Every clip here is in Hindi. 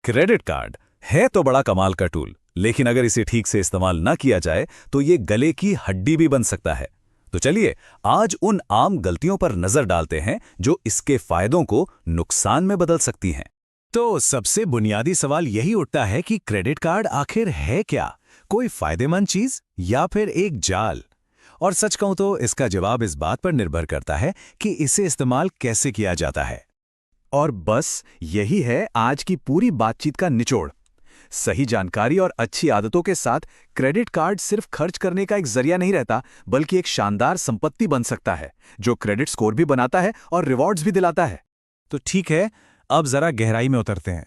क्रेडिट कार्ड है तो बड़ा कमाल का टूल, लेकिन अगर इसे ठीक से इस्तेमाल ना किया जाए तो ये गले की हड्डी भी बन सकता है। तो चलिए आज उन आम गलतियों पर नजर डालते हैं जो इसके फायदों को नुकसान में बदल सकती हैं। तो सबसे बुनियादी सवाल यही उठता है कि क्रेडिट कार्ड आखिर है क्या? कोई फायदेमंद चीज या फिर एक जाल? और सच कहूं तो इसका जवाब इस बात पर निर्भर करता है कि इसे इस्तेमाल कैसे किया जाता है। और बस यही है आज की पूरी बातचीत का निचोड़। सही जानकारी और अच्छी आदतों के साथ क्रेडिट कार्ड सिर्फ खर्च करने का एक जरिया नहीं रहता, बल्कि एक शानदार संपत्ति बन सकता है जो क्रेडिट स्कोर भी बनाता है और रिवॉर्ड्स भी दिलाता है। तो ठीक है, अब जरा गहराई में उतरते हैं।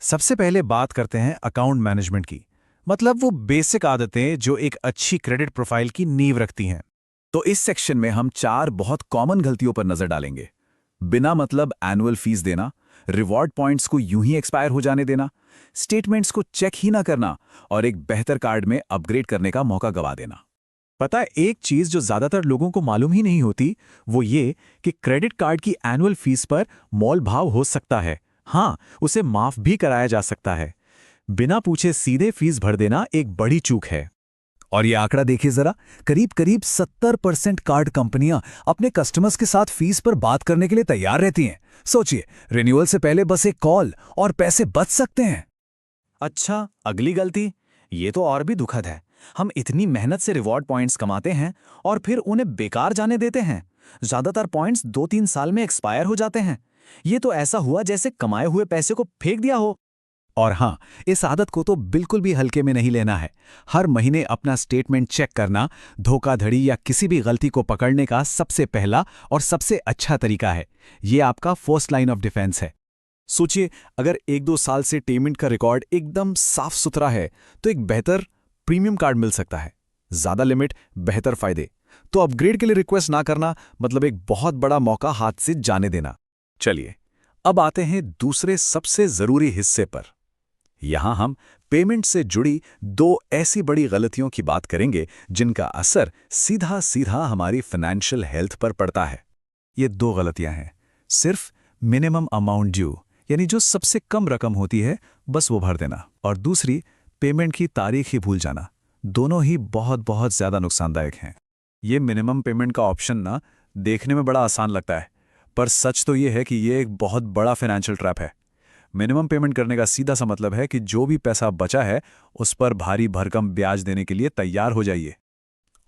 सबसे पहले बात करते हैं अकाउंट मैनेजमेंट की, मतलब वो बेसिक आदतें जो एक अच्छी क्रेडिट प्रोफाइल की नींव रखती हैं। तो इस सेक्शन में हम 4 बहुत कॉमन गलतियों पर नजर डालेंगे। बिना मतलब एनुअल फीस देना, रिवॉर्ड पॉइंट्स को यूं ही एक्सपायर हो जाने देना, स्टेटमेंट्स को चेक ही ना करना और एक बेहतर कार्ड में अपग्रेड करने का मौका गवा देना। पता है, एक चीज जो ज्यादातर लोगों को मालूम ही नहीं होती वो ये कि क्रेडिट कार्ड की एनुअल फीस पर मोल भाव हो सकता है। हाँ, उसे माफ भी कराया जा सकता है। बिना पूछे सीधे फीस भर देना एक बड़ी चूक है। और ये आंकड़ा देखिए जरा, करीब करीब 70% कार्ड कंपनियां अपने कस्टमर्स के साथ फीस पर बात करने के लिए तैयार रहती हैं। सोचिए, रिन्यूअल से पहले बस एक कॉल और पैसे बच सकते हैं। अच्छा, अगली गलती, ये तो और भी दुखद है। हम इतनी मेहनत से रिवॉर्ड पॉइंट्स कमाते हैं और फिर उन्हें बेकार जाने देते हैं। ज्यादातर पॉइंट्स 2-3 साल में एक्सपायर हो जाते हैं। ये तो ऐसा हुआ जैसे कमाए हुए पैसे को फेंक दिया हो। और हाँ, इस आदत को तो बिल्कुल भी हल्के में नहीं लेना है। हर महीने अपना स्टेटमेंट चेक करना धोखाधड़ी या किसी भी गलती को पकड़ने का सबसे पहला और सबसे अच्छा तरीका है। ये आपका फर्स्ट लाइन ऑफ डिफेंस है। सोचिए, अगर 1-2 साल से पेमेंट का रिकॉर्ड एकदम साफ सुथरा है तो एक बेहतर प्रीमियम कार्ड मिल सकता है। ज्यादा लिमिट, बेहतर फायदे। तो अपग्रेड के लिए रिक्वेस्ट ना करना मतलब एक बहुत बड़ा मौका हाथ से जाने देना। चलिए, अब आते हैं दूसरे सबसे जरूरी हिस्से पर। यहां हम पेमेंट से जुड़ी 2 ऐसी बड़ी गलतियों की बात करेंगे जिनका असर सीधा सीधा हमारी फाइनेंशियल हेल्थ पर पड़ता है। ये 2 गलतियां हैं। सिर्फ मिनिमम अमाउंट ड्यू, यानी जो सबसे कम रकम होती है बस वो भर देना, और दूसरी पेमेंट की तारीख ही भूल जाना। दोनों ही बहुत बहुत ज्यादा नुकसानदायक हैं। ये मिनिमम पेमेंट का ऑप्शन ना देखने में बड़ा आसान लगता है, पर सच तो ये है कि ये एक बहुत बड़ा फाइनेंशियल ट्रैप है। मिनिमम पेमेंट करने का सीधा सा मतलब है कि जो भी पैसा बचा है उस पर भारी भरकम ब्याज देने के लिए तैयार हो जाइए।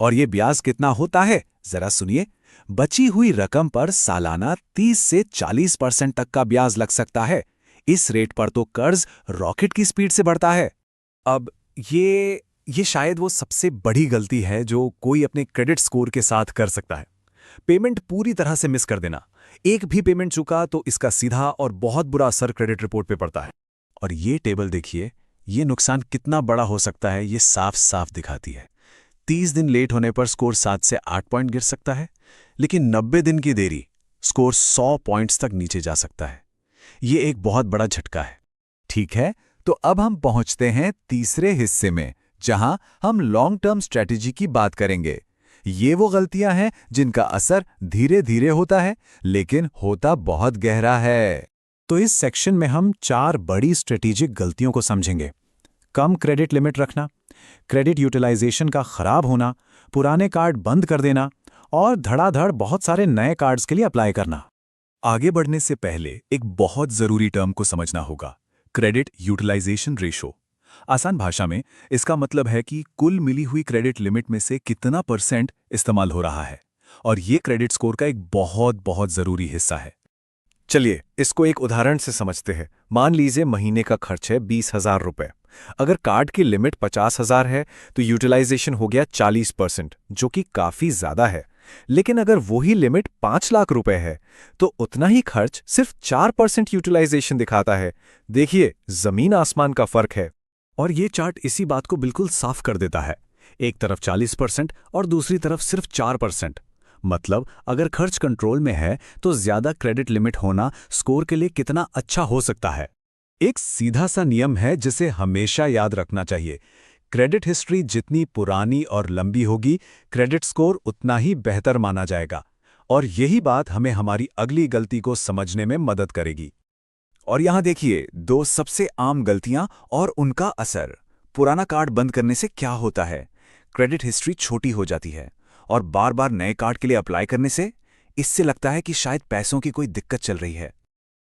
और ये ब्याज कितना होता है जरा सुनिए। बची हुई रकम पर सालाना 30 से 40% तक का ब्याज लग सकता है। इस रेट पर तो कर्ज रॉकेट की स्पीड से बढ़ता है। अब ये शायद वो सबसे बड़ी गलती है जो कोई अपने क्रेडिट स्कोर के साथ कर सकता है। पेमेंट पूरी तरह से मिस कर देना। एक भी पेमेंट चुका तो इसका सीधा और बहुत बुरा असर क्रेडिट रिपोर्ट पे पड़ता है। और ये टेबल देखिए, ये नुकसान कितना बड़ा हो सकता है ये साफ साफ दिखाती है। 30 दिन लेट होने पर स्कोर 7 से 8 पॉइंट गिर सकता है, लेकिन 90 दिन की देरी स्कोर 100 पॉइंट्स तक नीचे जा सकता है। ये एक बहुत बड़ा झटका है। ठीक है, तो अब हम पहुंचते हैं तीसरे हिस्से में, जहां हम लॉन्ग टर्म स्ट्रेटेजी की बात करेंगे। ये वो गलतियां हैं जिनका असर धीरे धीरे होता है, लेकिन होता बहुत गहरा है। तो इस सेक्शन में हम 4 बड़ी स्ट्रेटेजिक गलतियों को समझेंगे। कम क्रेडिट लिमिट रखना, क्रेडिट यूटिलाइजेशन का खराब होना, पुराने कार्ड बंद कर देना और धड़ाधड़ बहुत सारे नए कार्ड्स के लिए अप्लाई करना। आगे बढ़ने से पहले एक बहुत जरूरी टर्म को समझना होगा, क्रेडिट यूटिलाइजेशन रेशो। आसान भाषा में इसका मतलब है कि कुल मिली हुई क्रेडिट लिमिट में से कितना % इस्तेमाल हो रहा है, और ये क्रेडिट स्कोर का एक बहुत बहुत जरूरी हिस्सा है। चलिए इसको एक उदाहरण से समझते हैं। मान लीजिए महीने का खर्च है 20,000 रुपए। अगर कार्ड की लिमिट 50,000 है तो यूटिलाइजेशन हो गया 40%, जो कि काफी ज्यादा है। लेकिन अगर वही लिमिट 5 लाख रुपए है तो उतना ही खर्च सिर्फ 4% यूटिलाइजेशन दिखाता है। देखिए, जमीन आसमान का फर्क है। और ये चार्ट इसी बात को बिल्कुल साफ कर देता है। एक तरफ 40% और दूसरी तरफ सिर्फ 4%। मतलब अगर खर्च कंट्रोल में है तो ज्यादा क्रेडिट लिमिट होना स्कोर के लिए कितना अच्छा हो सकता है। एक सीधा सा नियम है जिसे हमेशा याद रखना चाहिए। क्रेडिट हिस्ट्री जितनी पुरानी और लंबी होगी, क्रेडिट स्कोर उतना ही बेहतर माना जाएगा। और यही बात हमें हमारी अगली गलती को समझने में मदद करेगी। और यहाँ देखिए 2 सबसे आम गलतियां और उनका असर। पुराना कार्ड बंद करने से क्या होता है? क्रेडिट हिस्ट्री छोटी हो जाती है। और बार-बार नए कार्ड के लिए अप्लाई करने से इससे लगता है कि शायद पैसों की कोई दिक्कत चल रही है।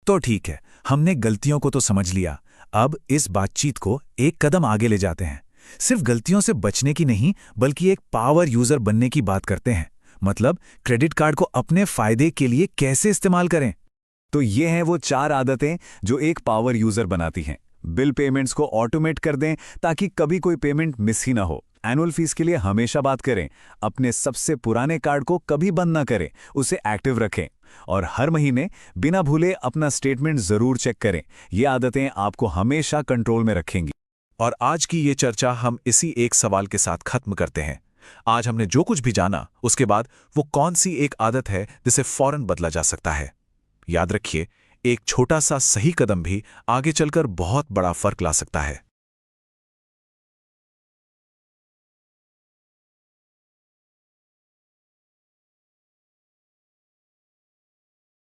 तो ठीक है, हमने गलतियों को तो समझ लिया। अब इस बातचीत को एक कदम आगे ले जाते हैं। सिर्फ गलतियों से बचने की नहीं, बल्कि एक पावर यूजर बनने की बात करते हैं। मतलब क्रेडिट कार्ड को अपने फायदे के लिए कैसे इस्तेमाल करें। तो ये हैं वो 4 आदतें जो एक पावर यूजर बनाती हैं। बिल पेमेंट्स को ऑटोमेट कर दें ताकि कभी कोई पेमेंट मिस ही ना हो। एनुअल फीस के लिए हमेशा बात करें। अपने सबसे पुराने कार्ड को कभी बंद ना करें, उसे एक्टिव रखें। और हर महीने बिना भूले अपना स्टेटमेंट जरूर चेक करें। ये आदतें आपको हमेशा कंट्रोल में रखेंगी। और आज की ये चर्चा हम इसी एक सवाल के साथ खत्म करते हैं। आज हमने जो कुछ भी जाना, उसके बाद वो कौन सी एक आदत है जिसे फौरन बदला जा सकता है। याद रखिए, एक छोटा सा सही कदम भी आगे चलकर बहुत बड़ा फर्क ला सकता है।